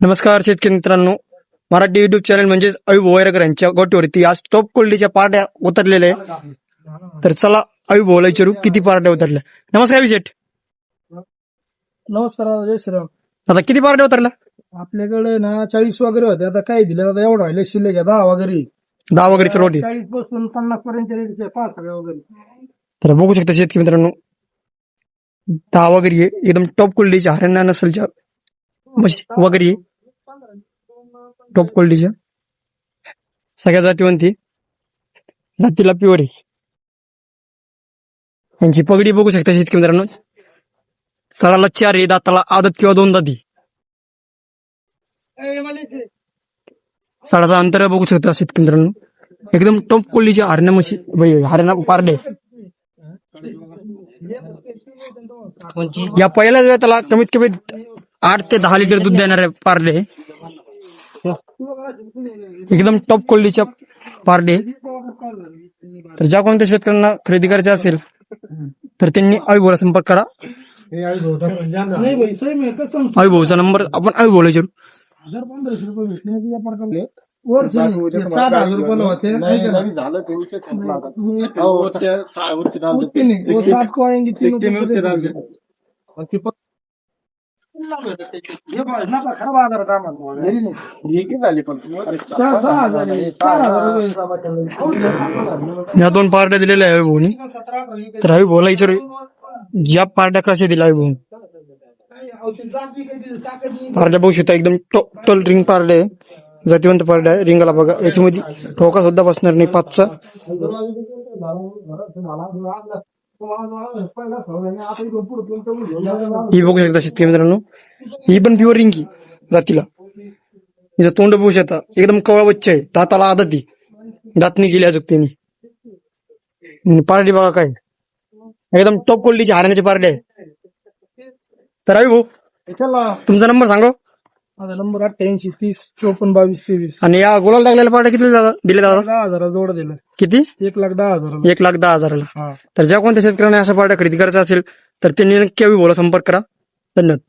नमस्कार शेतकरी मित्रांनो. मराठी युट्यूब चॅनल म्हणजेच अयुब वैरकर यांच्या गोटीवरती आज टॉप क्वालिटीच्या पार्ट्या उतरलेल्या आहे. तर चला अयुब भाऊला विचारू किती पार्ट्या उतरल्या. नमस्कार अभिषेक. नमस्कार दादा, जय श्रीराम. आता किती पार्ट्या उतरल्या? आपल्याकडे ना 40 वगैरे होते. आता काय दिलं आता एवढं राहिले शिल्लक आहे 10 वगैरे. 10 वगैरे रोटी. 40 पासून 50 पर्यंत रेटचे पार्ट्या वगैरे. तर बघू शकता शेतकरी मित्रांनो, 10 वगैरे आहे. एकदम टॉप क्वालिटीच्या हरियाणा नसलच्या म्हशी वगैरे आहे. टॉप क्वालिटीच्या सगळ्या जातीवंती जातीला प्युअर आहे. यांची पगडी बघू शकता शेतकरी मित्रांनो. सडाला 4 आहे, दाताला आदत किंवा 2 दाती. सडाचा अंतर बघू शकता शेतकरी मित्रांनो. एकदम टॉप क्वालिटीच्या हरियाणा म्हशी हरियाणा पारडे. या पहिल्याच वेळा त्याला कमीत कमी 8 ते 10 लिटर दूध देणारे पारडे. एकदम टॉप क्वालिटीच्या पारडे. तर ज्या कोणत्या शेतकऱ्यांना खरेदी करायचे असेल तर त्यांनी अयुभाऊला संपर्क करा. अयुभाऊचा नंबर आपण अयुभाऊला विचारू. 1500 रुपये भेटण्याची व्यापार करले. 7,000 रुपये होते. या 2 पार्ट्या दिलेल्या आहे अयुभाऊनी. तर अयुभाऊला विचारू ज्या पार्ट्या कशा दिल्या अयुभाऊ. पार्ट्या बघू शकता एकदम टोटल रिंग पार्ट्या आहे. जातीवंत पार्ट्या आहे. रिंगाला बघा, याच्यामध्ये ठोका सुद्धा बसणार नाही 5चा. ही बघू शकता शेतकरी मित्रांनो, ही पण प्युअर रिंगी जातीला. हिचं तोंड बघू शकता, एकदम कवळा बच्चा आहे. दाताला आदत आहे, दातनी गेल्या चुकतेनी. पार्टी बघा काय एकदम टॉप क्वालिटीची हरियाणाची पार्टी आहे. तर अयुभाऊ तुमचा नंबर सांगा. माझा नंबर 88 30 54 22 23. आणि या गुलाल लागलेल्या पार्ट्या किती दिले दादा? 10,000 जोड दिलं. किती? 1,10,000. 1,10,000ला. तर ज्या कोणत्या शेतकऱ्यांना अशा पार्ट्या खरेदी करायच्या असेल तर त्यांनी नक्की अयुभाऊला संपर्क करा. धन्यवाद.